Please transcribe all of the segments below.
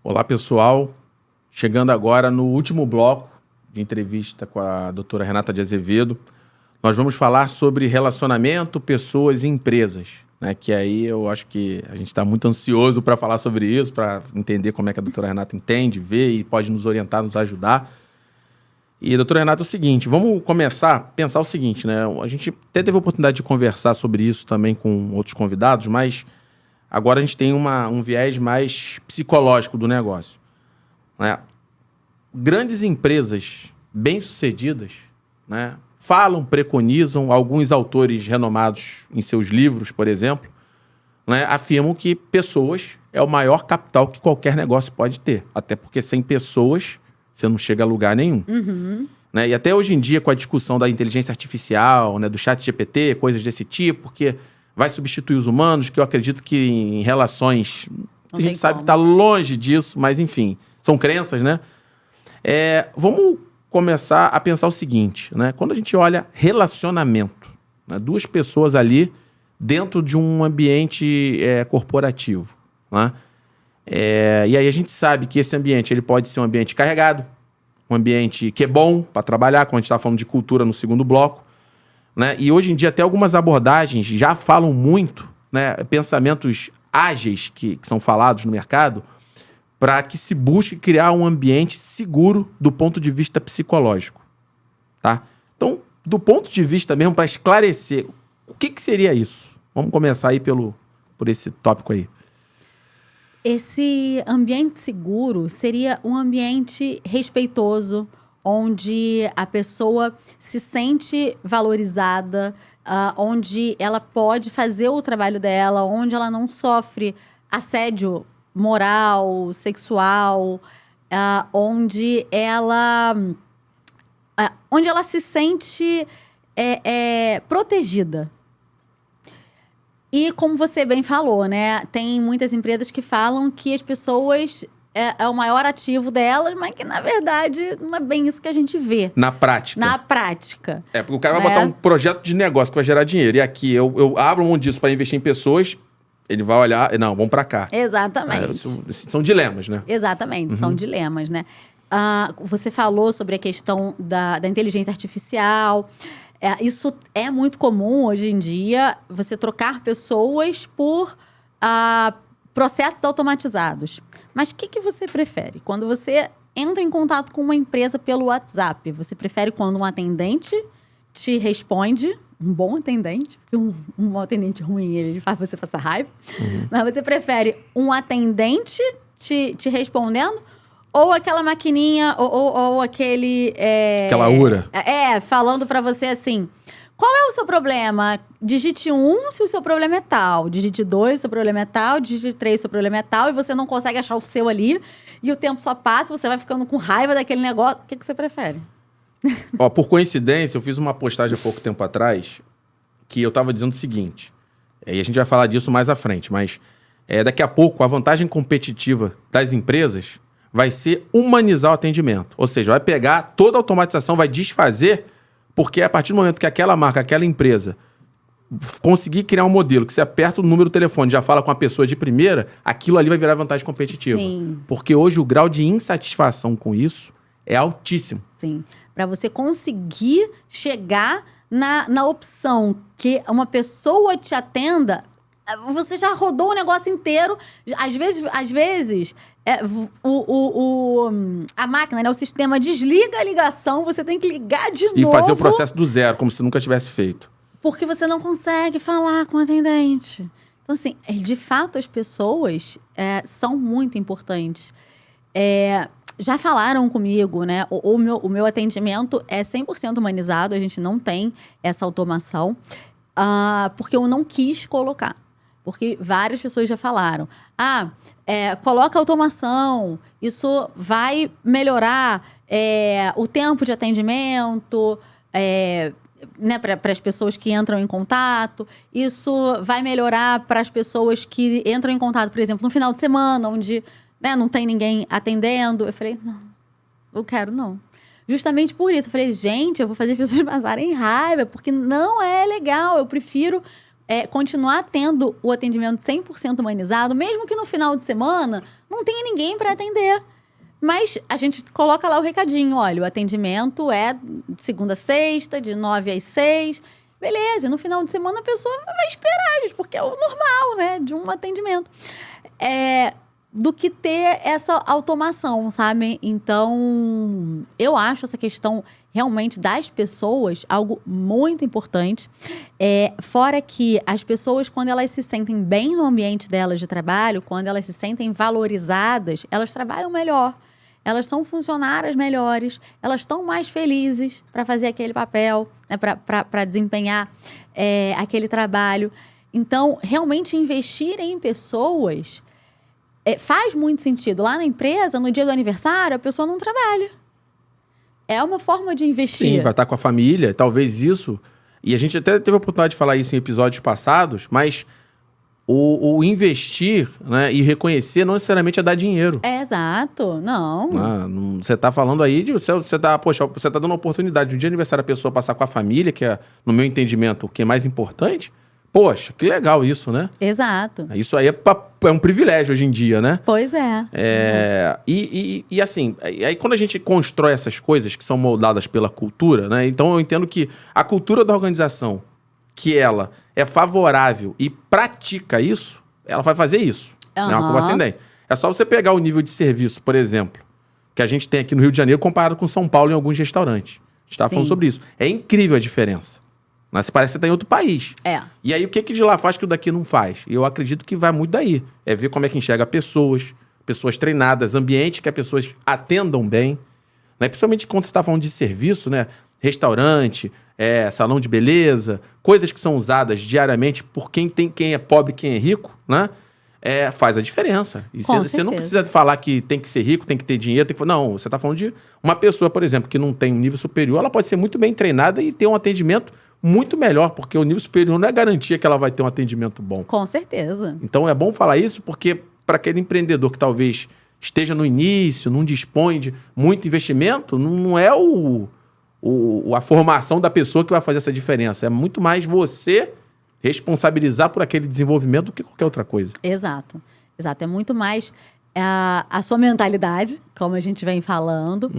Olá, pessoal. Chegando agora no último bloco de entrevista com a doutora Renata de Azevedo. Nós vamos falar sobre relacionamento, pessoas e empresas, né? Que aí eu acho que a gente está muito ansioso para falar sobre isso, para entender como é que a doutora Renata entende, vê e pode nos orientar, nos ajudar. E, doutora Renata, é o seguinte, vamos começar a pensar o seguinte, né? A gente até teve a oportunidade de conversar sobre isso também com outros convidados, mas agora a gente tem um viés mais psicológico do negócio, né? Grandes empresas bem-sucedidas, né, falam, preconizam, alguns autores renomados em seus livros, por exemplo, né, afirmam que pessoas é o maior capital que qualquer negócio pode ter. Até porque sem pessoas você não chega a lugar nenhum. Uhum. Né? E até hoje em dia, com a discussão da inteligência artificial, né, do chat GPT, coisas desse tipo, porque vai substituir os humanos, que eu acredito que em relações... A gente sabe que está longe disso, mas enfim, são crenças, né? Vamos começar a pensar o seguinte, né? Quando a gente olha relacionamento, né? Duas pessoas ali dentro de um ambiente corporativo, né? E aí a gente sabe que esse ambiente ele pode ser um ambiente carregado, um ambiente que é bom para trabalhar, como a gente está falando de cultura no segundo bloco, né? E hoje em dia até algumas abordagens já falam muito, né? Pensamentos ágeis que são falados no mercado, para que se busque criar um ambiente seguro do ponto de vista psicológico, tá? Então, do ponto de vista mesmo, para esclarecer, o que seria isso? Vamos começar aí por esse tópico aí. Esse ambiente seguro seria um ambiente respeitoso, onde a pessoa se sente valorizada, onde ela pode fazer o trabalho dela, onde ela não sofre assédio moral, sexual, onde ela se sente protegida. E como você bem falou, né? Tem muitas empresas que falam que as pessoas é o maior ativo delas, mas que, na verdade, não é bem isso que a gente vê. Na prática. Na prática. Porque o cara vai botar um projeto de negócio que vai gerar dinheiro. E aqui eu abro mão disso para investir em pessoas... Ele vai olhar... Não, vamos para cá. Exatamente. São dilemas, né? Exatamente, são dilemas, né? Você falou sobre a questão da inteligência artificial. Isso é muito comum hoje em dia, você trocar pessoas por processos automatizados. Mas o que você prefere? Quando você entra em contato com uma empresa pelo WhatsApp, você prefere quando um atendente te responde... Um bom atendente, porque um atendente ruim, ele faz você passar raiva. Uhum. Mas você prefere um atendente te respondendo ou aquela maquininha, ou aquele... Aquela URA. Falando pra você assim, qual é o seu problema? Digite 1 se o seu problema é tal, digite 2 se o seu problema é tal, digite 3 se o seu problema é tal, e você não consegue achar o seu ali, e o tempo só passa, você vai ficando com raiva daquele negócio. O que você prefere? Por coincidência, eu fiz uma postagem há pouco tempo atrás que eu estava dizendo o seguinte, e a gente vai falar disso mais à frente, mas daqui a pouco a vantagem competitiva das empresas vai ser humanizar o atendimento. Ou seja, vai pegar toda a automatização, vai desfazer, porque a partir do momento que aquela marca, aquela empresa conseguir criar um modelo que você aperta o número do telefone, já fala com a pessoa de primeira, aquilo ali vai virar vantagem competitiva. Sim. Porque hoje o grau de insatisfação com isso é altíssimo. Sim. Para você conseguir chegar na opção que uma pessoa te atenda, você já rodou o negócio inteiro. Às vezes a máquina, né, o sistema desliga a ligação, você tem que ligar de novo. E fazer o processo do zero, como se nunca tivesse feito. Porque você não consegue falar com o atendente. Então, assim, de fato, as pessoas são muito importantes. Já falaram comigo, né? O meu atendimento é 100% humanizado, a gente não tem essa automação, porque eu não quis colocar. Porque várias pessoas já falaram. Coloca automação, isso vai melhorar o tempo de atendimento, né, para as pessoas que entram em contato. Isso vai melhorar para as pessoas que entram em contato, por exemplo, no final de semana, onde... né, não tem ninguém atendendo. Eu falei, não, eu quero não. Justamente por isso. Eu falei, gente, eu vou fazer as pessoas passarem raiva, porque não é legal. Eu prefiro continuar tendo o atendimento 100% humanizado, mesmo que no final de semana não tenha ninguém para atender. Mas a gente coloca lá o recadinho, olha, o atendimento é de segunda a sexta, de 9 às 6. Beleza, e no final de semana a pessoa vai esperar, gente, porque é o normal, né, de um atendimento. Do que ter essa automação, sabe? Então, eu acho essa questão realmente das pessoas algo muito importante. Fora que as pessoas, quando elas se sentem bem no ambiente delas de trabalho, quando elas se sentem valorizadas, elas trabalham melhor. Elas são funcionárias melhores, elas estão mais felizes para fazer aquele papel, né, para desempenhar aquele trabalho. Então, realmente investir em pessoas faz muito sentido. Lá na empresa, no dia do aniversário, a pessoa não trabalha. É uma forma de investir. Sim, vai estar com a família, talvez isso. E a gente até teve a oportunidade de falar isso em episódios passados, mas o investir, né, e reconhecer não necessariamente é dar dinheiro. Exato, não. Você está falando aí de você tá dando uma oportunidade de um dia de aniversário a pessoa passar com a família, que é, no meu entendimento, o que é mais importante. Poxa, que legal isso, né? Exato. Isso aí é um privilégio hoje em dia, né? Pois é. E assim, aí quando a gente constrói essas coisas que são moldadas pela cultura, né? Então eu entendo que a cultura da organização, que ela é favorável e pratica isso, ela vai fazer isso. Né? Uma curva ascendente. É só você pegar o nível de serviço, por exemplo, que a gente tem aqui no Rio de Janeiro comparado com São Paulo em alguns restaurantes. A gente estava falando sobre isso. É incrível a diferença. Mas parece que você está em outro país. E aí, o que de lá faz que o daqui não faz? E eu acredito que vai muito daí. É ver como é que enxerga pessoas treinadas, ambiente que as pessoas atendam bem. Né? Principalmente quando você está falando de serviço, né? Restaurante, salão de beleza, coisas que são usadas diariamente por quem é pobre e quem é rico, né? Faz a diferença. E você não precisa falar que tem que ser rico, tem que ter dinheiro. Não, você está falando de uma pessoa, por exemplo, que não tem um nível superior, ela pode ser muito bem treinada e ter um atendimento muito melhor, porque o nível superior não é garantia que ela vai ter um atendimento bom. Com certeza. Então é bom falar isso, porque para aquele empreendedor que talvez esteja no início, não dispõe de muito investimento, não é a formação da pessoa que vai fazer essa diferença. É muito mais você responsabilizar por aquele desenvolvimento do que qualquer outra coisa. Exato. É muito mais a sua mentalidade, como a gente vem falando,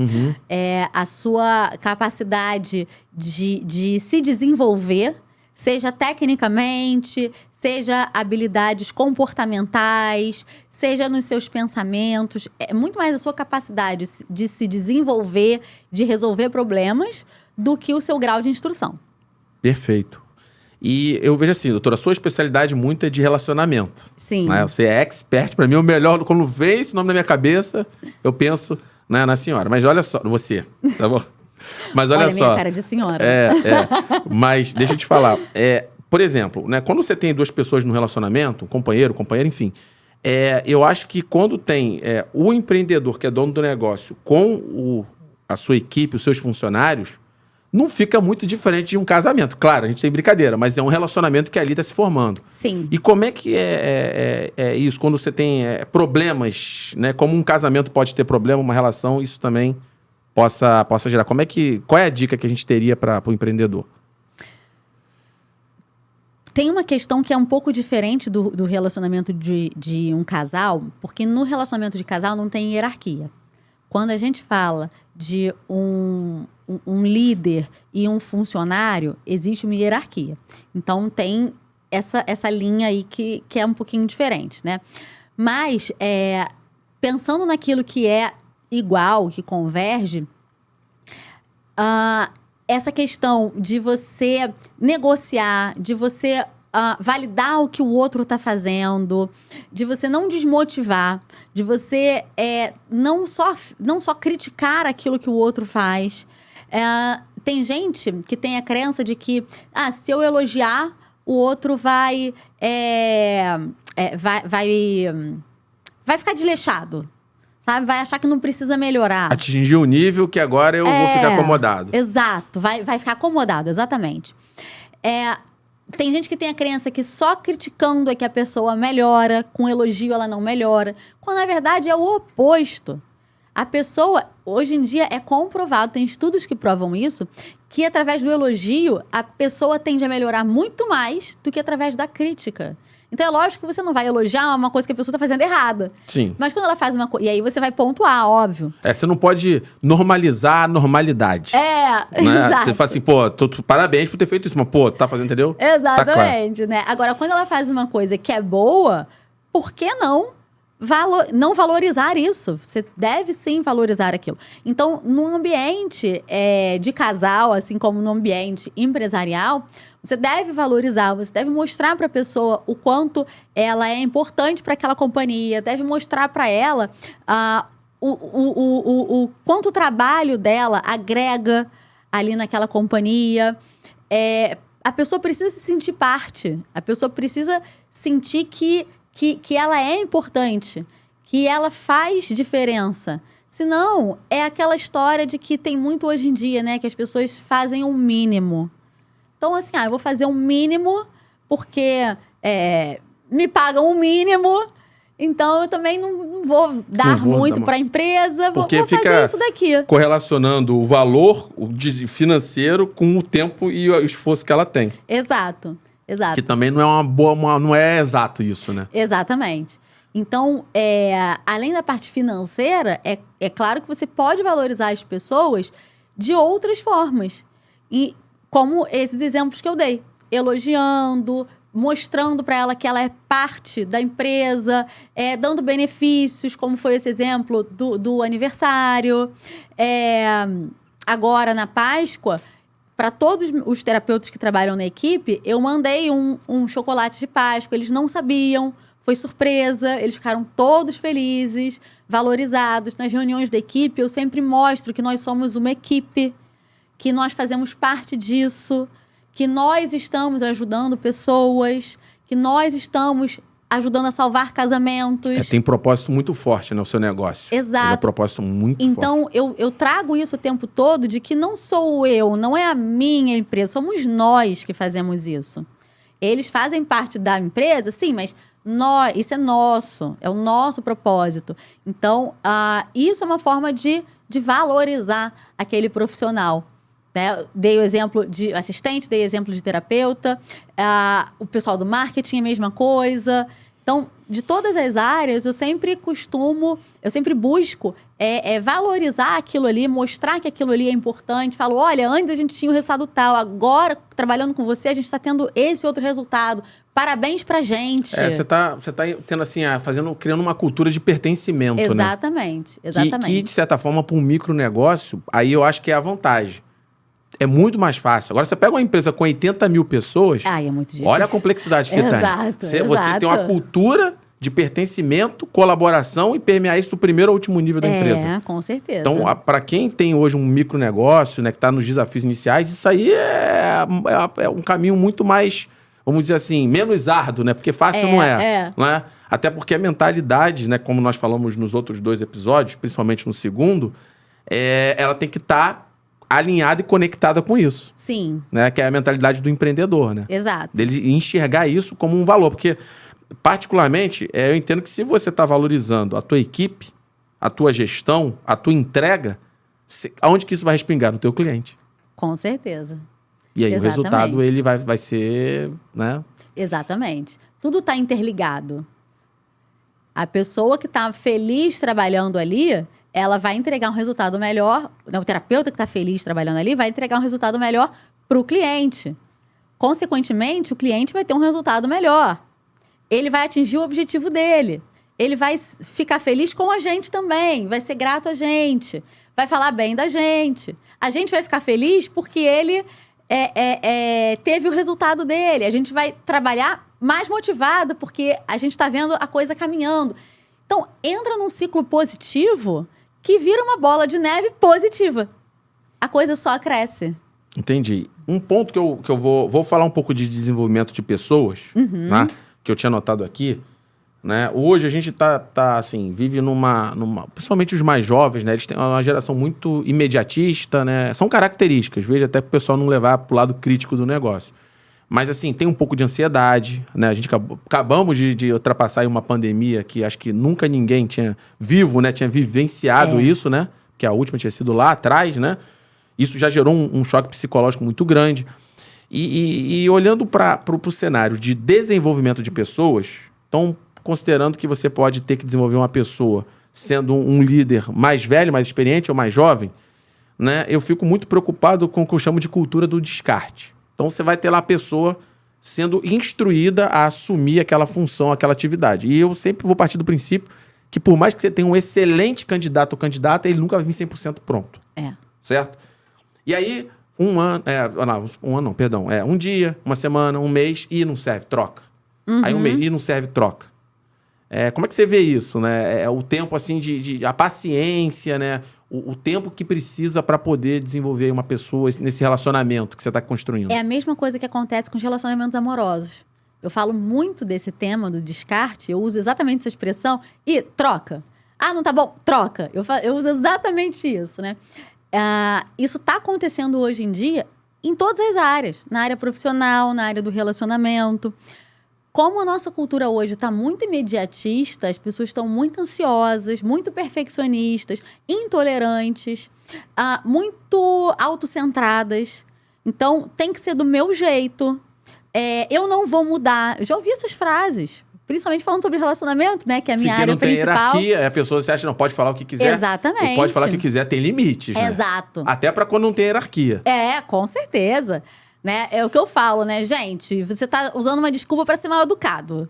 a sua capacidade de se desenvolver, seja tecnicamente, seja habilidades comportamentais, seja nos seus pensamentos. É muito mais a sua capacidade de se desenvolver, de resolver problemas, do que o seu grau de instrução. Perfeito. E eu vejo assim, doutora, a sua especialidade muito é de relacionamento. Sim. Né? Você é expert, para mim é o melhor. Quando vem esse nome na minha cabeça, eu penso, né, na senhora. Mas olha só, você, tá bom? Mas olha só. Minha cara de senhora. Mas deixa eu te falar. Por exemplo, né, quando você tem duas pessoas no relacionamento, um companheiro, enfim, eu acho que quando tem o empreendedor, que é dono do negócio, com a sua equipe, os seus funcionários, não fica muito diferente de um casamento. Claro, a gente tem brincadeira, mas é um relacionamento que ali está se formando. Sim. E como é que é isso? Quando você tem problemas, né? Como um casamento pode ter problema, uma relação, isso também possa gerar. Qual é a dica que a gente teria para o empreendedor? Tem uma questão que é um pouco diferente do relacionamento de um casal, porque no relacionamento de casal não tem hierarquia. Quando a gente fala de um líder e um funcionário, existe uma hierarquia. Então, tem essa linha aí que é um pouquinho diferente, né? Mas, pensando naquilo que é igual, que converge, essa questão de você negociar, de você validar o que o outro está fazendo, de você não desmotivar, de você não só criticar aquilo que o outro faz. Tem gente que tem a crença de que se eu elogiar, o outro vai ficar desleixado. Sabe? Vai achar que não precisa melhorar. Atingir o nível que agora eu vou ficar acomodado. Exato. Vai ficar acomodado, exatamente. Tem gente que tem a crença que só criticando é que a pessoa melhora, com elogio ela não melhora. Quando, na verdade, é o oposto. A pessoa, hoje em dia, é comprovado, tem estudos que provam isso, que através do elogio, a pessoa tende a melhorar muito mais do que através da crítica. Então é lógico que você não vai elogiar uma coisa que a pessoa tá fazendo errada. Sim. Mas quando ela faz uma coisa... E aí você vai pontuar, óbvio. Você não pode normalizar a normalidade. Né? Exato. Você fala assim, pô, parabéns por ter feito isso, mas pô, tá fazendo, entendeu? Exatamente, né? Agora, quando ela faz uma coisa que é boa, por que não valorizar isso? Você deve sim valorizar aquilo. Então, no ambiente de casal, assim como no ambiente empresarial, você deve valorizar, você deve mostrar para a pessoa o quanto ela é importante para aquela companhia, deve mostrar para ela o quanto o trabalho dela agrega ali naquela companhia. A pessoa precisa se sentir parte, a pessoa precisa sentir que ela é importante, que ela faz diferença. Senão, é aquela história de que tem muito hoje em dia, né? Que as pessoas fazem o mínimo. Então, assim, eu vou fazer um mínimo porque me pagam o mínimo, então eu também não vou dar muito para a empresa, vou fazer isso daqui. Correlacionando o valor financeiro com o tempo e o esforço que ela tem. Exato. Que também não é não é exato isso, né? Exatamente. Então, além da parte financeira, é claro que você pode valorizar as pessoas de outras formas. E como esses exemplos que eu dei. Elogiando, mostrando para ela que ela é parte da empresa, dando benefícios, como foi esse exemplo do aniversário. Agora, na Páscoa, para todos os terapeutas que trabalham na equipe, eu mandei um chocolate de Páscoa. Eles não sabiam, foi surpresa, eles ficaram todos felizes, valorizados. Nas reuniões da equipe, eu sempre mostro que nós somos uma equipe, que nós fazemos parte disso, que nós estamos ajudando pessoas, que nós estamos ajudando a salvar casamentos. Tem propósito muito forte, né, o seu negócio. Exato. É um propósito muito forte. Então, eu trago isso o tempo todo de que não sou eu, não é a minha empresa, somos nós que fazemos isso. Eles fazem parte da empresa, sim, mas isso é nosso, é o nosso propósito. Então, isso é uma forma de valorizar aquele profissional. Dei o exemplo de assistente, dei exemplo de terapeuta, o pessoal do marketing, a mesma coisa. Então, de todas as áreas, eu sempre busco valorizar aquilo ali, mostrar que aquilo ali é importante. Falo, olha, antes a gente tinha o resultado tal, agora, trabalhando com você, a gente está tendo esse outro resultado. Parabéns pra gente. Você tá tendo assim, criando uma cultura de pertencimento, exatamente, né? Exatamente. Que, de certa forma, para um micronegócio, aí eu acho que é a vantagem. É muito mais fácil. Agora, você pega uma empresa com 80 mil pessoas... é muito difícil. Olha a complexidade que Exato. Você tem uma cultura de pertencimento, colaboração e permear isso do primeiro ao último nível da empresa. Com certeza. Então, para quem tem hoje um micronegócio, né, que está nos desafios iniciais, isso aí é um caminho muito mais, vamos dizer assim, menos árduo, né? Porque fácil não é. Até porque a mentalidade, né, como nós falamos nos outros 2 episódios, principalmente no segundo, ela tem que estar alinhada e conectada com isso. Sim. Né? Que é a mentalidade do empreendedor, né? Exato. Dele enxergar isso como um valor. Porque, particularmente, eu entendo que se você está valorizando a tua equipe, a tua gestão, a tua entrega, aonde que isso vai respingar? No teu cliente. Com certeza. E aí o resultado ele vai ser... né? Exatamente. Tudo está interligado. A pessoa que está feliz trabalhando ali... ela vai entregar um resultado melhor, o terapeuta que está feliz trabalhando ali vai entregar um resultado melhor para o cliente. Consequentemente, o cliente vai ter um resultado melhor. Ele vai atingir o objetivo dele. Ele vai ficar feliz com a gente também, vai ser grato a gente, vai falar bem da gente. A gente vai ficar feliz porque ele teve o resultado dele. A gente vai trabalhar mais motivado porque a gente está vendo a coisa caminhando. Então, entra num ciclo positivo... que vira uma bola de neve positiva. A coisa só cresce. Entendi. Um ponto que eu vou falar um pouco de desenvolvimento de pessoas, né, que eu tinha notado aqui, né? Hoje a gente assim, vive principalmente os mais jovens, né? Eles têm uma geração muito imediatista, né? São características, veja, até para o pessoal não levar para o lado crítico do negócio. Mas, assim, tem um pouco de ansiedade, né? A gente acabamos de ultrapassar aí uma pandemia que acho que nunca ninguém tinha vivenciado isso, né? Que a última tinha sido lá atrás, né? Isso já gerou um choque psicológico muito grande. E olhando para o cenário de desenvolvimento de pessoas, então, considerando que você pode ter que desenvolver uma pessoa sendo um líder mais velho, mais experiente ou mais jovem, né, eu fico muito preocupado com o que eu chamo de cultura do descarte. Então, você vai ter lá a pessoa sendo instruída a assumir aquela função, aquela atividade. E eu sempre vou partir do princípio que por mais que você tenha um excelente candidato ou candidata, ele nunca vai vir 100% pronto. Certo? E aí, um dia, uma semana, um mês, e não serve, troca. Aí um mês, e não serve, troca. Como é que você vê isso, né? O tempo, assim, a paciência, né? O tempo que precisa para poder desenvolver uma pessoa nesse relacionamento que você está construindo. É a mesma coisa que acontece com os relacionamentos amorosos. Eu falo muito desse tema do descarte, eu uso exatamente essa expressão, e troca. Ah, não tá bom? Troca. Eu uso exatamente isso, né? Isso está acontecendo hoje em dia em todas as áreas. Na área profissional, na área do relacionamento. Como a nossa cultura hoje está muito imediatista, as pessoas estão muito ansiosas, muito perfeccionistas, intolerantes, muito autocentradas. Então, tem que ser do meu jeito. Eu não vou mudar. Eu já ouvi essas frases. Principalmente falando sobre relacionamento, né? Que é a minha área principal. Se não tem hierarquia, a pessoa se acha, não pode falar o que quiser. Exatamente. Pode falar o que quiser, tem limites, né? Exato. Até para quando não tem hierarquia. Com certeza. Né? É o que eu falo, né? Gente, você tá usando uma desculpa para ser mal educado.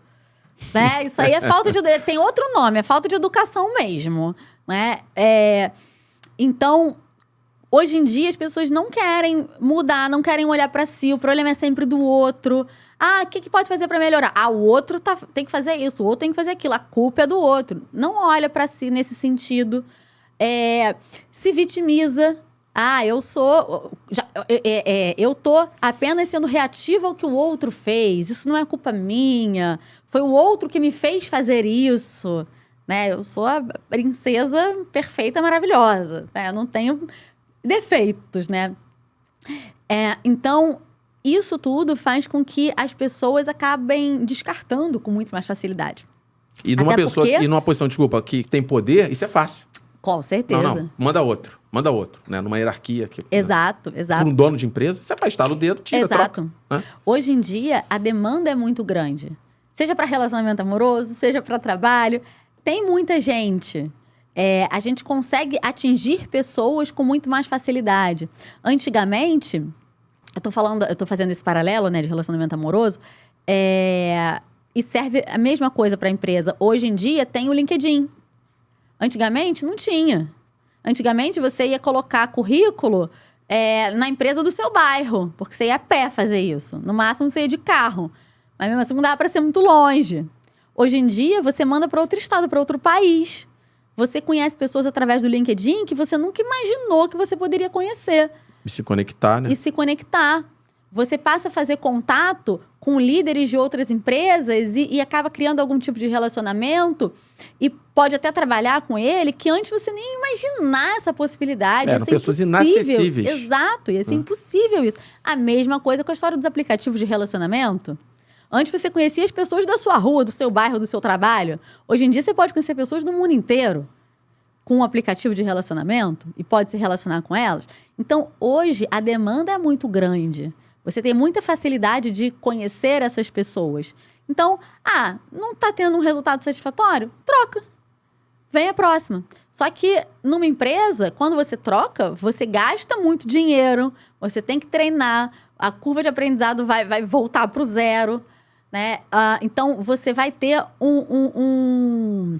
Né? Isso aí é falta de... Tem outro nome, é falta de educação mesmo. Né? Então, hoje em dia, as pessoas não querem mudar, não querem olhar para si. O problema é sempre do outro. O que pode fazer para melhorar? O outro tem que fazer isso, o outro tem que fazer aquilo. A culpa é do outro. Não olha para si nesse sentido. Se vitimiza. Eu tô apenas sendo reativa ao que o outro fez. Isso não é culpa minha. Foi o outro que me fez fazer isso. Né? Eu sou a princesa perfeita, maravilhosa. Né? Eu não tenho defeitos, né? Então, isso tudo faz com que as pessoas acabem descartando com muito mais facilidade. E numa posição, desculpa, que tem poder, isso é fácil. Com certeza. Não, manda outro, né? Numa hierarquia. Exato. Para um dono de empresa, você faz estar no dedo, tira, troca. Né? Hoje em dia, a demanda é muito grande. Seja para relacionamento amoroso, seja para trabalho. Tem muita gente. A gente consegue atingir pessoas com muito mais facilidade. Antigamente, eu tô fazendo esse paralelo, né, de relacionamento amoroso, e serve a mesma coisa para a empresa. Hoje em dia, tem o LinkedIn. Antigamente, não tinha. Antigamente, você ia colocar currículo na empresa do seu bairro, porque você ia a pé fazer isso. No máximo, você ia de carro. Mas mesmo assim, não dava para ser muito longe. Hoje em dia, você manda para outro estado, para outro país. Você conhece pessoas através do LinkedIn que você nunca imaginou que você poderia conhecer. E se conectar, né? Você passa a fazer contato com líderes de outras empresas e acaba criando algum tipo de relacionamento e pode até trabalhar com ele que antes você nem imaginar essa possibilidade. Eram pessoas inacessíveis. Exato, ia ser impossível isso. A mesma coisa com a história dos aplicativos de relacionamento. Antes você conhecia as pessoas da sua rua, do seu bairro, do seu trabalho. Hoje em dia você pode conhecer pessoas do mundo inteiro com um aplicativo de relacionamento e pode se relacionar com elas. Então, hoje, a demanda é muito grande. Você tem muita facilidade de conhecer essas pessoas. Então, não está tendo um resultado satisfatório? Troca. Vem a próxima. Só que numa empresa, quando você troca, você gasta muito dinheiro, você tem que treinar, a curva de aprendizado vai voltar para o zero. Né? Então, você vai ter um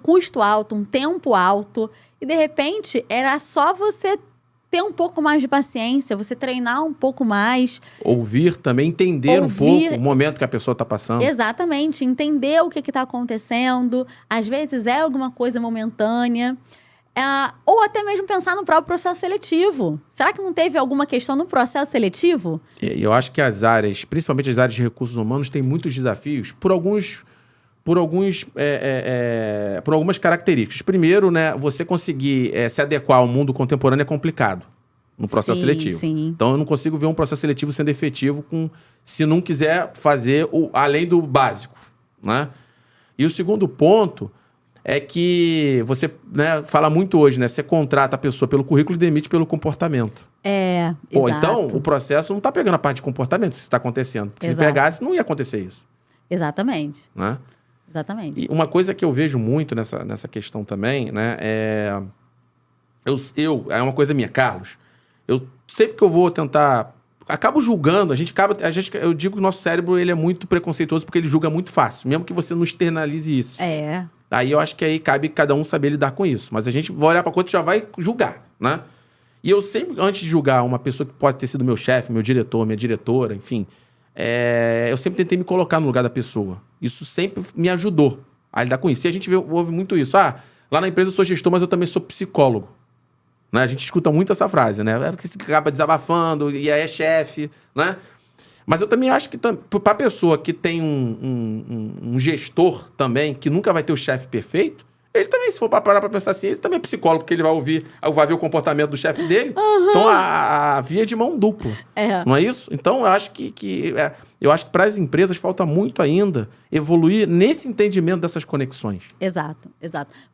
custo alto, um tempo alto. E, de repente, era só você ter um pouco mais de paciência, você treinar um pouco mais. Ouvir também, entender um pouco o momento que a pessoa está passando. Exatamente, entender o que está acontecendo. Às vezes é alguma coisa momentânea. Ou até mesmo pensar no próprio processo seletivo. Será que não teve alguma questão no processo seletivo? Eu acho que as áreas, principalmente as áreas de recursos humanos, têm muitos desafios por algumas características. Primeiro, né, você conseguir se adequar ao mundo contemporâneo é complicado no processo seletivo. Sim. Então, eu não consigo ver um processo seletivo sendo efetivo se não quiser fazer além do básico. Né? E o segundo ponto é que você, né, fala muito hoje, né? Você contrata a pessoa pelo currículo e demite pelo comportamento. Exato. Então, o processo não tá pegando a parte de comportamento que está acontecendo. Porque se pegasse, não ia acontecer isso. Exatamente. Né? Exatamente. E uma coisa que eu vejo muito nessa questão também, né? É uma coisa minha, Carlos. Eu sempre que eu vou tentar... Acabo julgando, eu digo que o nosso cérebro ele é muito preconceituoso porque ele julga muito fácil, mesmo que você não externalize isso. Aí eu acho que aí cabe cada um saber lidar com isso. Mas a gente vai olhar pra coisa e já vai julgar, né? E eu sempre, antes de julgar uma pessoa que pode ter sido meu chefe, meu diretor, minha diretora, enfim, eu sempre tentei me colocar no lugar da pessoa. Isso sempre me ajudou a lidar com isso. E a gente ouve muito isso. Lá na empresa eu sou gestor, mas eu também sou psicólogo. Né? A gente escuta muito essa frase, né? Porque você acaba desabafando, e aí é chefe, né? Mas eu também acho que para a pessoa que tem um gestor também, que nunca vai ter o chefe perfeito, ele também, se for parar para pensar assim, ele também é psicólogo, porque ele vai ver o comportamento do chefe dele. Então, a via é de mão dupla. Não é isso? Então, eu acho que para as empresas falta muito ainda evoluir nesse entendimento dessas conexões. Exato.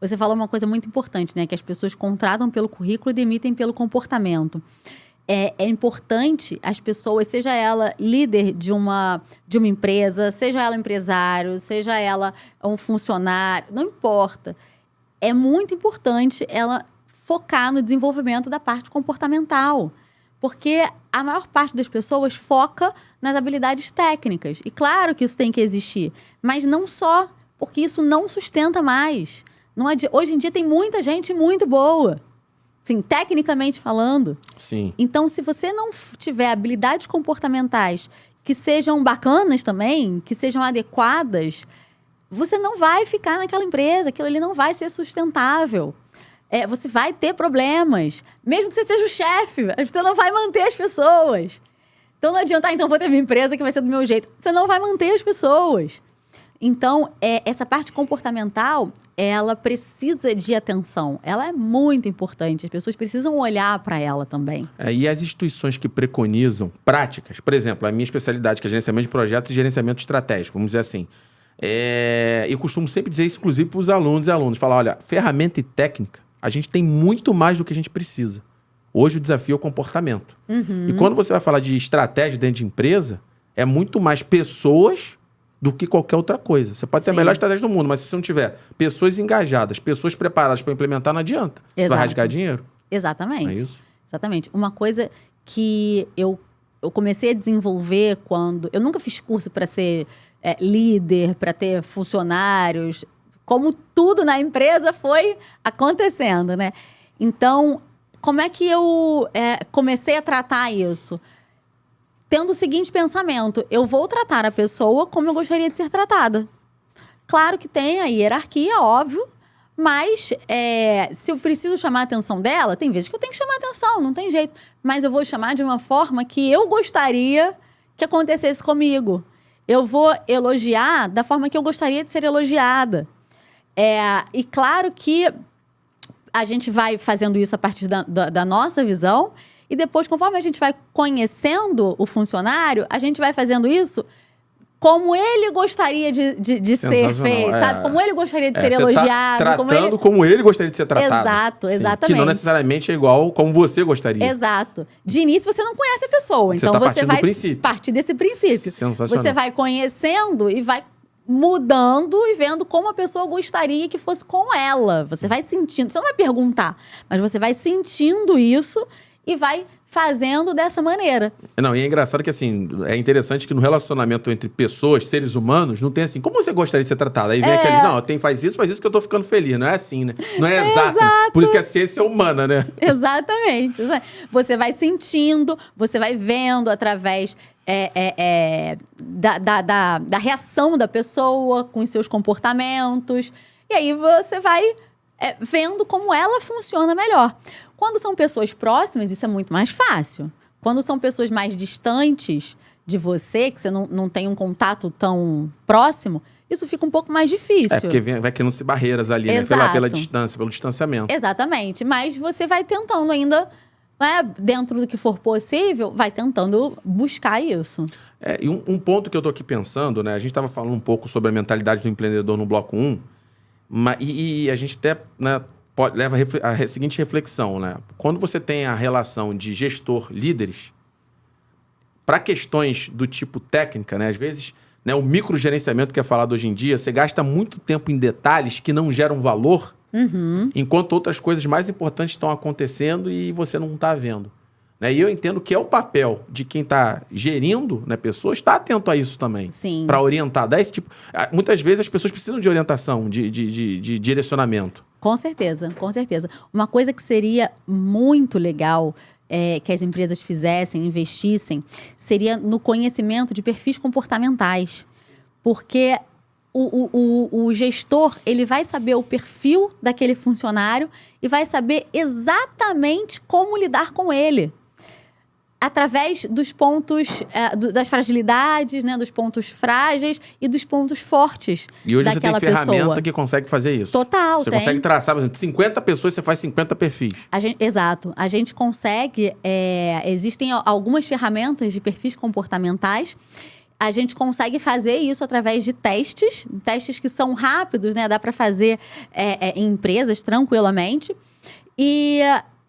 Você falou uma coisa muito importante, né? Que as pessoas contratam pelo currículo e demitem pelo comportamento. É importante as pessoas, seja ela líder de uma empresa, seja ela empresário, seja ela um funcionário, não importa. É muito importante ela focar no desenvolvimento da parte comportamental. Porque a maior parte das pessoas foca nas habilidades técnicas. E claro que isso tem que existir, mas não só, porque isso não sustenta mais. Hoje em dia tem muita gente muito boa. Sim, tecnicamente falando. Sim. Então, se você não tiver habilidades comportamentais que sejam bacanas também, que sejam adequadas, você não vai ficar naquela empresa, aquilo ali não vai ser sustentável. Você vai ter problemas. Mesmo que você seja o chefe, você não vai manter as pessoas. Então, não adianta, então vou ter minha empresa que vai ser do meu jeito. Você não vai manter as pessoas. Então, essa parte comportamental, ela precisa de atenção. Ela é muito importante. As pessoas precisam olhar para ela também. E as instituições que preconizam práticas, por exemplo, a minha especialidade, que é gerenciamento de projetos e gerenciamento estratégico, vamos dizer assim. Eu costumo sempre dizer isso, inclusive, para os alunos e alunos. Falar, olha, ferramenta e técnica, a gente tem muito mais do que a gente precisa. Hoje o desafio é o comportamento. E quando você vai falar de estratégia dentro de empresa, é muito mais pessoas do que qualquer outra coisa. Você pode ter a melhor estratégia do mundo, mas se você não tiver pessoas engajadas, pessoas preparadas para implementar, não adianta. Você vai rasgar dinheiro. Exatamente. Não é isso? Exatamente. Uma coisa que eu comecei a desenvolver quando... Eu nunca fiz curso para ser líder, para ter funcionários. Como tudo na empresa foi acontecendo, né? Então, como é que eu comecei a tratar isso? Tendo o seguinte pensamento: eu vou tratar a pessoa como eu gostaria de ser tratada. Claro que tem a hierarquia, óbvio, mas se eu preciso chamar a atenção dela, tem vezes que eu tenho que chamar a atenção, não tem jeito. Mas eu vou chamar de uma forma que eu gostaria que acontecesse comigo. Eu vou elogiar da forma que eu gostaria de ser elogiada. E claro que a gente vai fazendo isso a partir da nossa visão. E depois, conforme a gente vai conhecendo o funcionário, a gente vai fazendo isso como ele gostaria de ser feito, sabe? Como ele gostaria de ser elogiado. Tá tratando como ele gostaria de ser tratado. Exato, Sim, exatamente. que não necessariamente é igual como você gostaria. Exato. De início, você não conhece a pessoa. Então, você vai partir desse princípio. Sensacional. Você vai conhecendo e vai mudando e vendo como a pessoa gostaria que fosse com ela. Você vai sentindo. Você não vai perguntar, mas você vai sentindo isso e vai fazendo dessa maneira. Não, e é engraçado que, assim, é interessante que no relacionamento entre pessoas, seres humanos, não tem assim, como você gostaria de ser tratado? Aí vem aquele, não, faz isso que eu tô ficando feliz. Não é assim, né? Não é exato. Por isso que a ciência é humana, né? Exatamente. Você vai sentindo, você vai vendo através da reação da pessoa com os seus comportamentos. E aí você vai vendo como ela funciona melhor. Quando são pessoas próximas, isso é muito mais fácil. Quando são pessoas mais distantes de você, que você não tem um contato tão próximo, isso fica um pouco mais difícil. Porque vai criando-se barreiras ali, né? Pela distância, pelo distanciamento. Exatamente. Mas você vai tentando ainda, né, dentro do que for possível, vai tentando buscar isso. E um ponto que eu tô aqui pensando, né? A gente estava falando um pouco sobre a mentalidade do empreendedor no bloco 1, E a gente até, né, leva a seguinte reflexão, né? Quando você tem a relação de gestor-líderes, para questões do tipo técnica, né? Às vezes, né, o microgerenciamento que é falado hoje em dia, você gasta muito tempo em detalhes que não geram valor, enquanto outras coisas mais importantes estão acontecendo e você não está vendo. Né? E eu entendo que é o papel de quem está gerindo, né, pessoas, estar atento a isso também. Para orientar, dar esse tipo... Muitas vezes as pessoas precisam de orientação, de direcionamento. Com certeza, com certeza. Uma coisa que seria muito legal que as empresas fizessem, investissem, seria no conhecimento de perfis comportamentais. Porque o gestor, ele vai saber o perfil daquele funcionário e vai saber exatamente como lidar com ele. Através dos pontos, das fragilidades, né, dos pontos frágeis e dos pontos fortes daquela pessoa. E hoje você tem ferramenta que consegue fazer isso. Total, Você consegue traçar, por exemplo, 50 pessoas, você faz 50 perfis. Exato. A gente consegue... existem algumas ferramentas de perfis comportamentais. A gente consegue fazer isso através de testes que são rápidos, né? Dá para fazer em empresas tranquilamente. E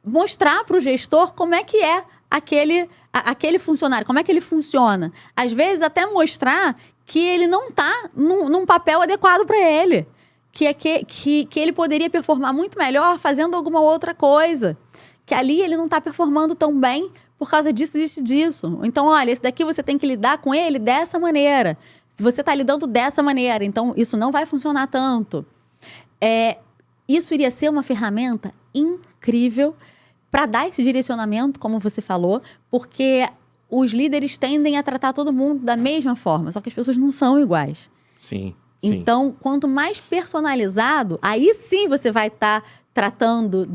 mostrar para o gestor como é que é aquele funcionário, como é que ele funciona. Às vezes, até mostrar que ele não está num papel adequado para ele. Que ele poderia performar muito melhor fazendo alguma outra coisa. Que ali ele não está performando tão bem por causa disso. Então, olha, esse daqui você tem que lidar com ele dessa maneira. Se você está lidando dessa maneira, então isso não vai funcionar tanto. Isso iria ser uma ferramenta incrível para dar esse direcionamento, como você falou, porque os líderes tendem a tratar todo mundo da mesma forma, só que as pessoas não são iguais. Sim. Então, quanto mais personalizado, aí sim você vai estar tratando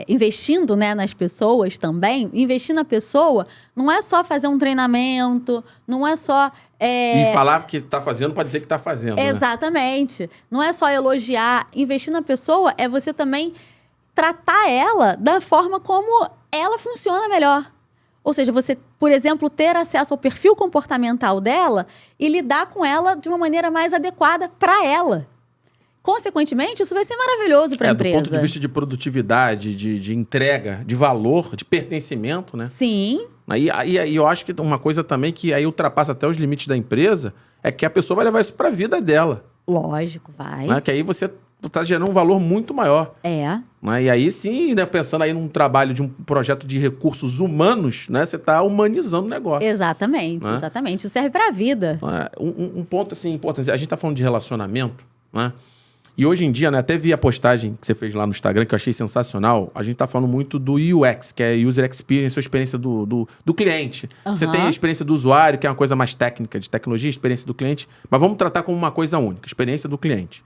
investindo, né, nas pessoas também. Investir na pessoa não é só fazer um treinamento, não é só... E falar que está fazendo pode dizer que está fazendo, Exatamente. Né? Não é só elogiar. Investir na pessoa é você também tratar ela da forma como ela funciona melhor. Ou seja, você, por exemplo, ter acesso ao perfil comportamental dela e lidar com ela de uma maneira mais adequada para ela. Consequentemente, isso vai ser maravilhoso para a empresa. Do ponto de vista de produtividade, de entrega, de valor, de pertencimento, né? Sim. Aí eu acho que uma coisa também que aí ultrapassa até os limites da empresa é que a pessoa vai levar isso para a vida dela. Lógico, vai. Né? Que aí você está gerando um valor muito maior. Né? E aí sim, né, pensando aí num trabalho de um projeto de recursos humanos, né, você está humanizando o negócio. Exatamente, né? Exatamente. Isso serve para a vida. Um ponto assim, importante, a gente está falando de relacionamento, né? E hoje em dia, né, até vi a postagem que você fez lá no Instagram, que eu achei sensacional. A gente tá falando muito do UX, que é User Experience, a experiência do cliente. Você tem a experiência do usuário, que é uma coisa mais técnica, de tecnologia, experiência do cliente. Mas vamos tratar como uma coisa única, experiência do cliente.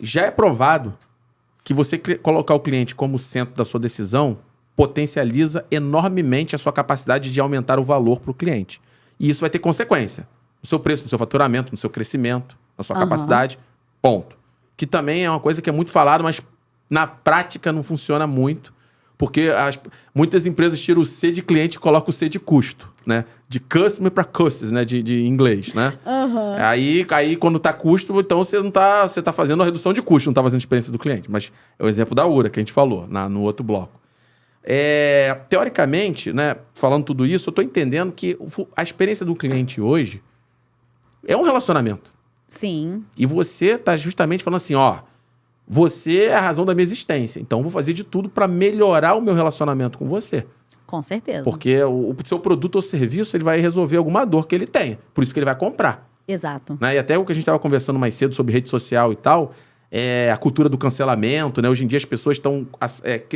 Já é provado que você colocar o cliente como centro da sua decisão potencializa enormemente a sua capacidade de aumentar o valor para o cliente. E isso vai ter consequência no seu preço, no seu faturamento, no seu crescimento, na sua capacidade. Ponto. Que também é uma coisa que é muito falada, mas na prática não funciona muito, porque muitas empresas tiram o C de cliente e colocam o C de custo, né? De customer para costs, né? De inglês, né? Aí quando tá custo, então você tá fazendo a redução de custo, não tá fazendo experiência do cliente. Mas é o exemplo da URA que a gente falou no outro bloco. Teoricamente, né? Falando tudo isso, eu tô entendendo que a experiência do cliente hoje é um relacionamento. Sim. E você tá justamente falando assim, ó, você é a razão da minha existência. Então, eu vou fazer de tudo para melhorar o meu relacionamento com você. Com certeza. Porque o seu produto ou serviço, ele vai resolver alguma dor que ele tenha. Por isso que ele vai comprar. Exato. Né? E até o que a gente estava conversando mais cedo sobre rede social e tal, a cultura do cancelamento, né? Hoje em dia as pessoas estão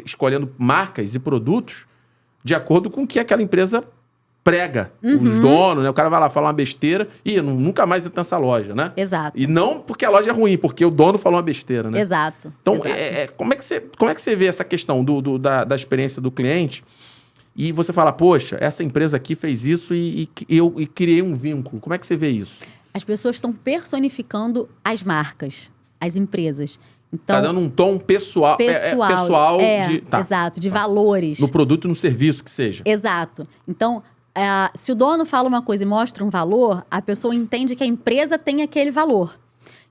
escolhendo marcas e produtos de acordo com o que aquela empresa prega, os donos, né? O cara vai lá falar uma besteira e nunca mais entra nessa loja, né? Exato. E não porque a loja é ruim, porque o dono falou uma besteira, né? Exato. Então, Exato. Como é que você vê essa questão da experiência do cliente e você fala, poxa, essa empresa aqui fez isso e eu criei um vínculo. Como é que você vê isso? As pessoas estão personificando as marcas, as empresas. Então, tá dando um tom pessoal. Exato, de valores. No produto e no serviço que seja. Exato. Então, Se o dono fala uma coisa e mostra um valor, a pessoa entende que a empresa tem aquele valor.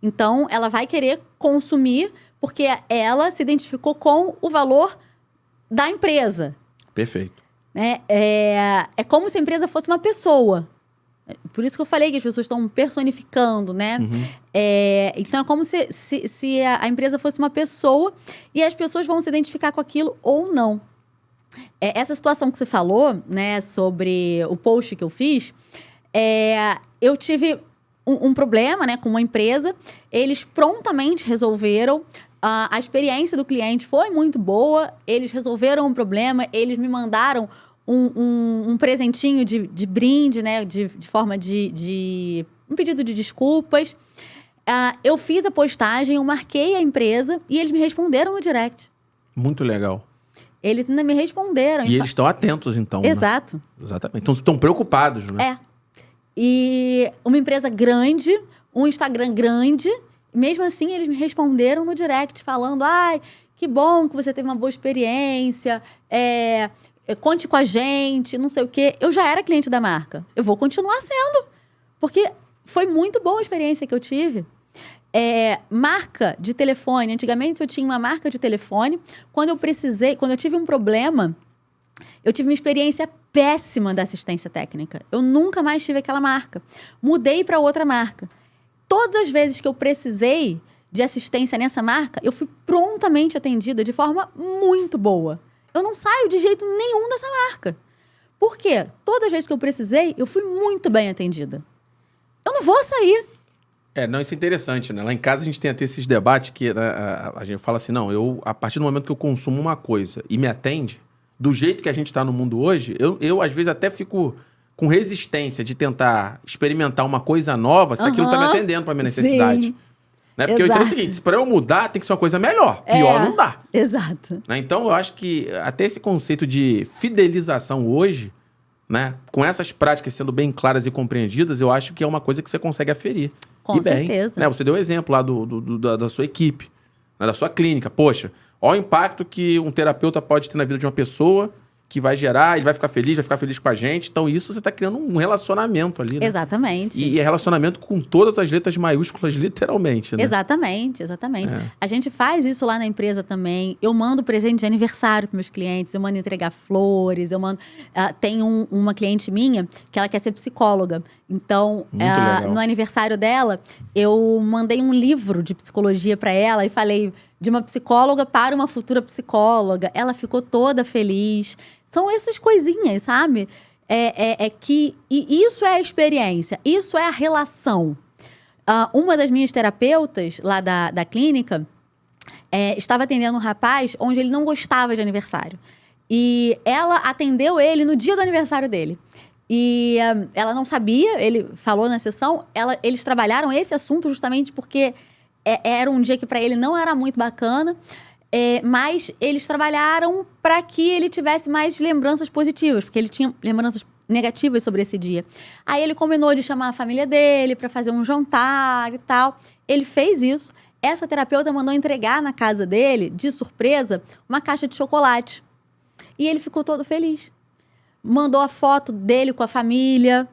Então, ela vai querer consumir porque ela se identificou com o valor da empresa. Perfeito. Né? É como se a empresa fosse uma pessoa. Por isso que eu falei que as pessoas estão personificando, né? Então, é como se a empresa fosse uma pessoa e as pessoas vão se identificar com aquilo ou não. Essa situação que você falou, né, sobre o post que eu fiz, eu tive um problema, né, com uma empresa. Eles prontamente resolveram. A experiência do cliente foi muito boa. Eles resolveram o problema. Eles me mandaram um presentinho de brinde, né? De forma de um pedido de desculpas. Eu fiz a postagem, eu marquei a empresa e eles me responderam no direct. Muito legal. Eles ainda me responderam. E eles estão atentos, então. Exato. Né? Exatamente. Então, estão preocupados, né? E uma empresa grande, um Instagram grande, mesmo assim eles me responderam no direct falando: ai, que bom que você teve uma boa experiência, conte com a gente, não sei o quê. Eu já era cliente da marca. Eu vou continuar sendo. Porque foi muito boa a experiência que eu tive. Marca de telefone. Antigamente eu tinha uma marca de telefone. Quando eu tive um problema, eu tive uma experiência péssima da assistência técnica. Eu nunca mais tive aquela marca. Mudei para outra marca. Todas as vezes que eu precisei de assistência nessa marca, eu fui prontamente atendida de forma muito boa. Eu não saio de jeito nenhum dessa marca. Por quê? Todas as vezes que eu precisei, eu fui muito bem atendida. Eu não vou sair. Não, isso é interessante, né? Lá em casa a gente tem até esses debates que a gente fala assim, não, a partir do momento que eu consumo uma coisa e me atende, do jeito que a gente está no mundo hoje, eu às vezes até fico com resistência de tentar experimentar uma coisa nova se aquilo está me atendendo para minha necessidade. Sim. Né? Porque eu entendo o seguinte, para eu mudar tem que ser uma coisa melhor. Pior não dá. Exato. Né? Então eu acho que até esse conceito de fidelização hoje, né, com essas práticas sendo bem claras e compreendidas, eu acho que é uma coisa que você consegue aferir. Com certeza. Né? Você deu o exemplo lá da sua equipe, né, da sua clínica. Poxa, olha o impacto que um terapeuta pode ter na vida de uma pessoa que vai gerar, ele vai ficar feliz com a gente. Então, isso você está criando um relacionamento ali, né? Exatamente. E é relacionamento com todas as letras maiúsculas, literalmente, né? Exatamente. A gente faz isso lá na empresa também. Eu mando presente de aniversário para meus clientes, eu mando entregar flores, eu mando... tem uma cliente minha que ela quer ser psicóloga. Então, no aniversário dela, eu mandei um livro de psicologia para ela e falei... de uma psicóloga para uma futura psicóloga. Ela ficou toda feliz. São essas coisinhas, sabe? E isso é a experiência. Isso é a relação. Uma das minhas terapeutas lá da clínica estava atendendo um rapaz onde ele não gostava de aniversário. E ela atendeu ele no dia do aniversário dele. E ela não sabia, ele falou na sessão, eles trabalharam esse assunto justamente porque... era um dia que para ele não era muito bacana, mas eles trabalharam para que ele tivesse mais lembranças positivas, porque ele tinha lembranças negativas sobre esse dia. Aí ele combinou de chamar a família dele para fazer um jantar e tal. Ele fez isso. Essa terapeuta mandou entregar na casa dele, de surpresa, uma caixa de chocolate. E ele ficou todo feliz. Mandou a foto dele com a família...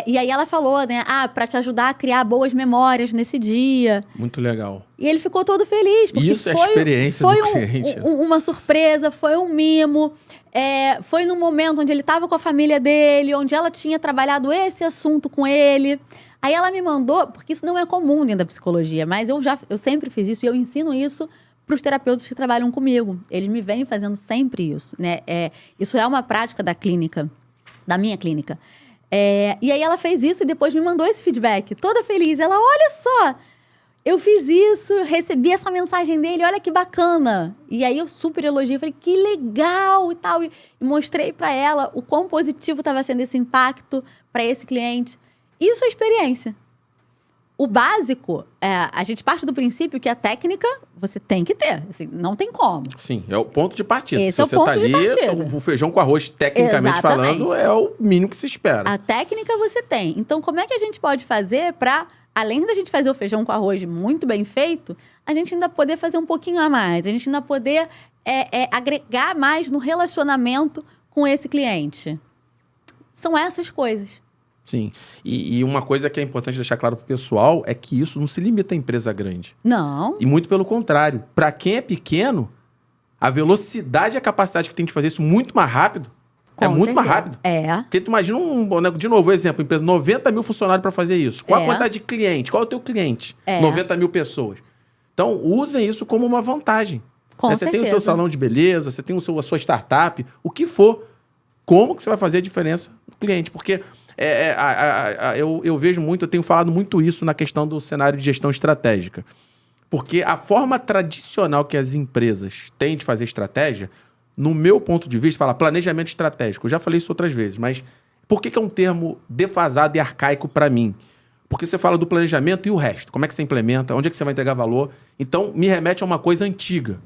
e aí ela falou, né? Pra te ajudar a criar boas memórias nesse dia. Muito legal. E ele ficou todo feliz. Porque isso é a experiência do cliente. Uma surpresa, foi um mimo. Foi num momento onde ele estava com a família dele, onde ela tinha trabalhado esse assunto com ele. Aí ela me mandou, porque isso não é comum dentro da psicologia, mas eu sempre fiz isso e eu ensino isso para os terapeutas que trabalham comigo. Eles me vêm fazendo sempre isso, né? Isso é uma prática da clínica, da minha clínica. E aí ela fez isso e depois me mandou esse feedback, toda feliz. Ela, olha só, eu fiz isso, recebi essa mensagem dele, olha que bacana. E aí eu super elogiei, falei, que legal e tal. E mostrei para ela o quão positivo estava sendo esse impacto para esse cliente. Isso é experiência. O básico, a gente parte do princípio que a técnica você tem que ter. Assim, não tem como. Sim, é o ponto de partida. Esse é o ponto de partida. O feijão com arroz, tecnicamente falando, é o mínimo que se espera. A técnica você tem. Então, como é que a gente pode fazer para, além da gente fazer o feijão com arroz muito bem feito, a gente ainda poder fazer um pouquinho a mais? A gente ainda poder agregar mais no relacionamento com esse cliente? São essas coisas. Sim. E uma coisa que é importante deixar claro pro pessoal é que isso não se limita à empresa grande. Não. E muito pelo contrário. Para quem é pequeno, a velocidade e a capacidade que tem de fazer isso muito mais rápido é muito mais rápido. Porque tu imagina de novo, exemplo, empresa, 90 mil funcionários para fazer isso. Qual a quantidade de cliente? Qual é o teu cliente? 90 mil pessoas. Então, usem isso como uma vantagem. Você tem o seu salão de beleza, você tem a sua startup, o que for. Como que você vai fazer a diferença no cliente? Porque eu vejo muito, eu tenho falado muito isso na questão do cenário de gestão estratégica. Porque a forma tradicional que as empresas têm de fazer estratégia, no meu ponto de vista, fala planejamento estratégico. Eu já falei isso outras vezes, mas por que é um termo defasado e arcaico para mim? Porque você fala do planejamento e o resto. Como é que você implementa? Onde é que você vai entregar valor? Então, me remete a uma coisa antiga.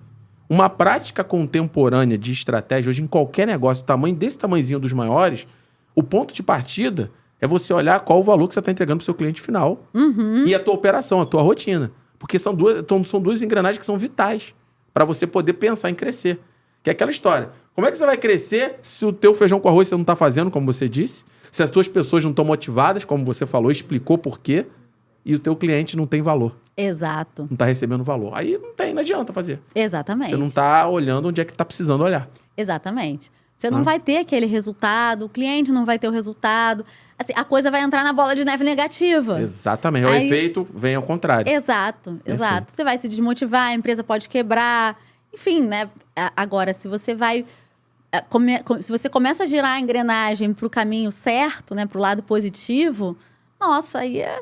Uma prática contemporânea de estratégia, hoje em qualquer negócio, desse tamanhozinho dos maiores, o ponto de partida é você olhar qual o valor que você está entregando para o seu cliente final. E a tua operação, a tua rotina. Porque são duas engrenagens que são vitais para você poder pensar em crescer. Que é aquela história. Como é que você vai crescer se o teu feijão com arroz você não está fazendo, como você disse? Se as tuas pessoas não estão motivadas, como você falou, explicou por quê, e o teu cliente não tem valor. Exato. Não está recebendo valor. Aí não adianta fazer. Exatamente. Você não está olhando onde é que está precisando olhar. Exatamente. Você não vai ter aquele resultado, o cliente não vai ter o resultado. Assim, a coisa vai entrar na bola de neve negativa. Exatamente. O efeito vem ao contrário. Exato. Você vai se desmotivar, a empresa pode quebrar. Enfim, né? Agora, se você vai... se você começa a girar a engrenagem para o caminho certo, né? Para o lado positivo, nossa, aí é...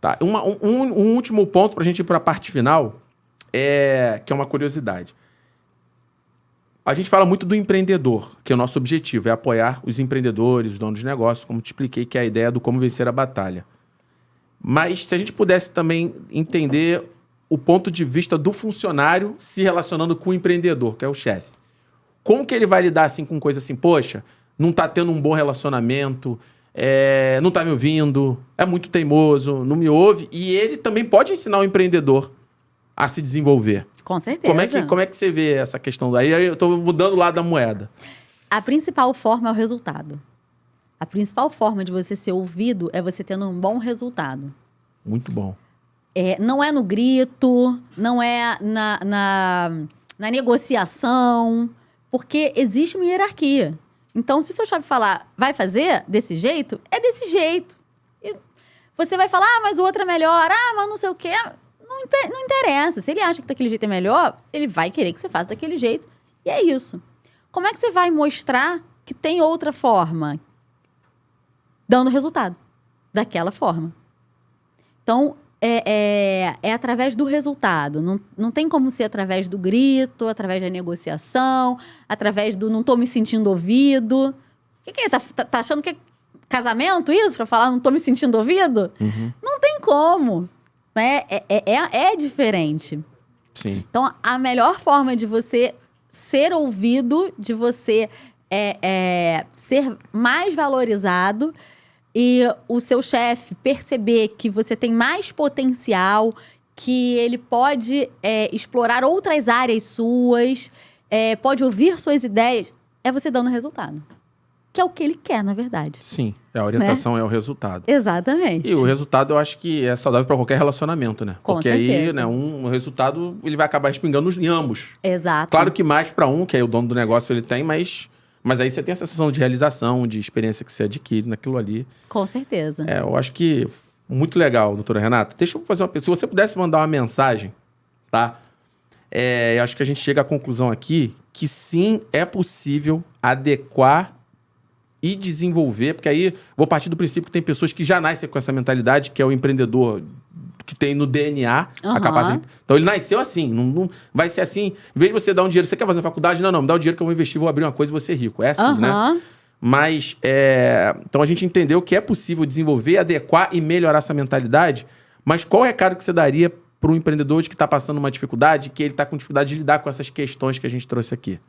Tá. Um último ponto para a gente ir para a parte final, que é uma curiosidade. A gente fala muito do empreendedor, que é o nosso objetivo, é apoiar os empreendedores, os donos de negócio, como te expliquei, que é a ideia do como vencer a batalha. Mas se a gente pudesse também entender o ponto de vista do funcionário se relacionando com o empreendedor, que é o chefe. Como que ele vai lidar assim com coisa assim, poxa, não tá tendo um bom relacionamento, não tá me ouvindo, é muito teimoso, não me ouve, e ele também pode ensinar o empreendedor a se desenvolver. Com certeza. Como é que você vê essa questão? Aí eu tô mudando o lado da moeda. A principal forma é o resultado. A principal forma de você ser ouvido é você tendo um bom resultado. Muito bom. Não é no grito, não é na negociação, porque existe uma hierarquia. Então, se o seu chefe falar, vai fazer desse jeito, é desse jeito. E você vai falar, mas o outro é melhor, mas não sei o quê. Não interessa. Se ele acha que daquele jeito é melhor, ele vai querer que você faça daquele jeito. E é isso. Como é que você vai mostrar que tem outra forma? Dando resultado. Daquela forma. Então, é através do resultado. Não tem como ser através do grito, através da negociação, através do não tô me sentindo ouvido. O que é? Tá achando que é casamento isso? Pra falar não tô me sentindo ouvido? Uhum. Não tem como. Né? É diferente. Sim. Então, a melhor forma de você ser ouvido, de você ser mais valorizado e o seu chefe perceber que você tem mais potencial, que ele pode explorar outras áreas suas, pode ouvir suas ideias, é você dando resultado. Que é o que ele quer, na verdade. Sim, a orientação é o resultado. Exatamente. E o resultado eu acho que é saudável para qualquer relacionamento, né? Com Porque certeza. aí, né, o resultado ele vai acabar respingando em ambos. Exato. Claro que mais para um, que aí o dono do negócio ele tem, mas aí você tem a sensação de realização, de experiência que você adquire naquilo ali. Com certeza. Eu acho que muito legal, doutora Renata. Deixa eu fazer uma... Se você pudesse mandar uma mensagem, tá? Eu acho que a gente chega à conclusão aqui que sim, é possível adequar e desenvolver, porque aí vou partir do princípio que tem pessoas que já nascem com essa mentalidade, que é o empreendedor que tem no DNA a capacidade. Então ele nasceu assim, não vai ser assim. Em vez de você dar um dinheiro, você quer fazer faculdade? Não, me dá o dinheiro que eu vou investir, vou abrir uma coisa e vou ser rico. É assim, né? Mas, então a gente entendeu que é possível desenvolver, adequar e melhorar essa mentalidade, mas qual o recado que você daria para um empreendedor que está passando uma dificuldade, que ele está com dificuldade de lidar com essas questões que a gente trouxe aqui?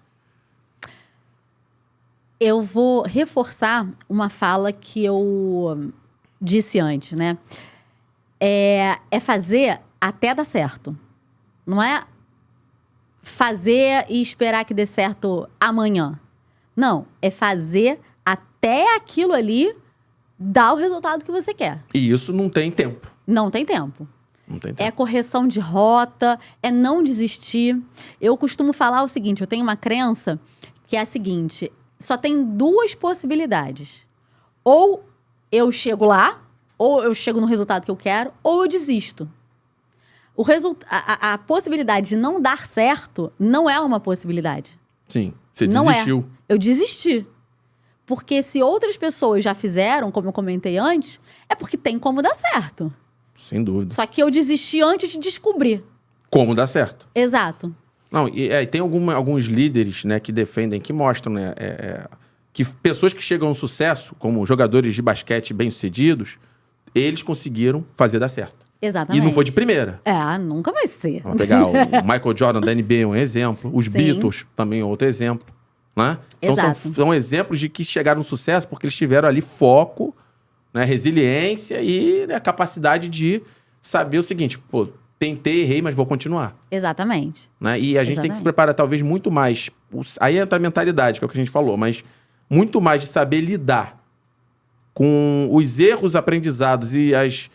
Eu vou reforçar uma fala que eu disse antes, né? É fazer até dar certo. Não é fazer e esperar que dê certo amanhã. Não, é fazer até aquilo ali dar o resultado que você quer. E isso não tem tempo. Não tem tempo. Não tem tempo. É correção de rota, é não desistir. Eu costumo falar o seguinte, eu tenho uma crença que é a seguinte, só tem 2 possibilidades. Ou eu chego lá, ou eu chego no resultado que eu quero, ou eu desisto. A possibilidade de não dar certo não é uma possibilidade. Sim, você Não desistiu. Eu desisti. Porque se outras pessoas já fizeram, como eu comentei antes, é porque tem como dar certo. Sem dúvida. Só que eu desisti antes de descobrir. Como dá certo. Exato. Não, e tem alguns líderes, né, que defendem, que mostram, né, que pessoas que chegam ao sucesso, como jogadores de basquete bem-sucedidos, eles conseguiram fazer dar certo. Exatamente. E não foi de primeira. Nunca vai ser. Vamos pegar o Michael Jordan da NBA, um exemplo. Os Sim. Beatles, também outro exemplo. Né? Então Exato. são exemplos de que chegaram ao sucesso porque eles tiveram ali foco, né, resiliência e, né, capacidade de saber o seguinte, pô, tentei, errei, mas vou continuar. Exatamente. Né? E a gente tem que se preparar talvez muito mais. Aí entra a mentalidade, que é o que a gente falou, mas muito mais de saber lidar com os erros, aprendizados e as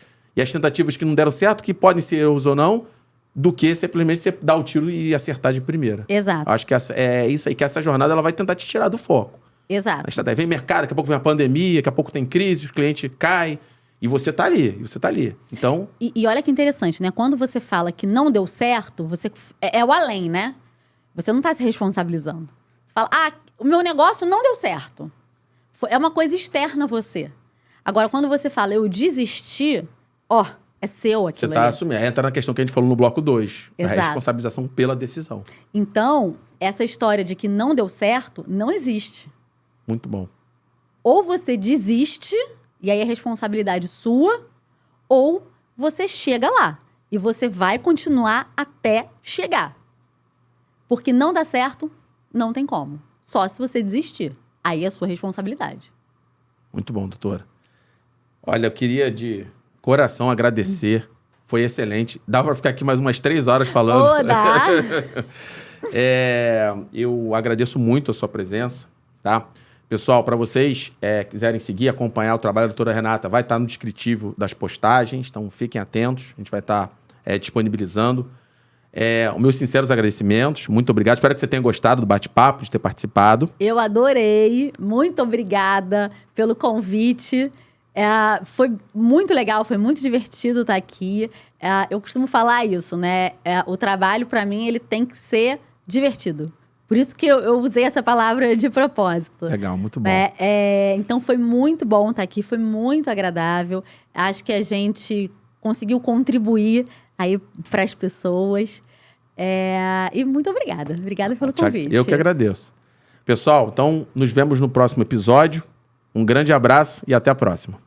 tentativas que não deram certo, que podem ser erros ou não, do que simplesmente você dar o tiro e acertar de primeira. Exato. Acho que é isso aí, que essa jornada ela vai tentar te tirar do foco. Exato. Vem mercado, daqui a pouco vem a pandemia, daqui a pouco tem crise, os clientes caem, e você tá ali, Então... E olha que interessante, né? Quando você fala que não deu certo, você é o além, né? Você não tá se responsabilizando. Você fala, o meu negócio não deu certo. É uma coisa externa a você. Agora, quando você fala, eu desisti, é seu aquilo Você tá ali. assumindo. Entra na questão que a gente falou no bloco 2. A Exato. responsabilização pela decisão. Então, essa história de que não deu certo, não existe. Muito bom. Ou você desiste, e aí é responsabilidade sua, ou você chega lá. E você vai continuar até chegar. Porque não dá certo, não tem como. Só se você desistir. Aí é sua responsabilidade. Muito bom, doutora. Olha, eu queria de coração agradecer. Foi excelente. Dá para ficar aqui mais umas 3 horas falando. Dá. Eu agradeço muito a sua presença, tá? Pessoal, para vocês quiserem seguir, acompanhar o trabalho da doutora Renata, vai estar no descritivo das postagens, então fiquem atentos, a gente vai estar disponibilizando. Os meus sinceros agradecimentos, muito obrigado. Espero que você tenha gostado do bate-papo, de ter participado. Eu adorei, muito obrigada pelo convite. Foi muito legal, foi muito divertido estar aqui. Eu costumo falar isso, né? O trabalho, para mim, ele tem que ser divertido. Por isso que eu usei essa palavra de propósito. Legal, muito bom. Então, foi muito bom estar aqui, foi muito agradável. Acho que a gente conseguiu contribuir aí para as pessoas. E muito obrigada. Obrigada pelo convite. Eu que agradeço. Pessoal, então, nos vemos no próximo episódio. Um grande abraço e até a próxima.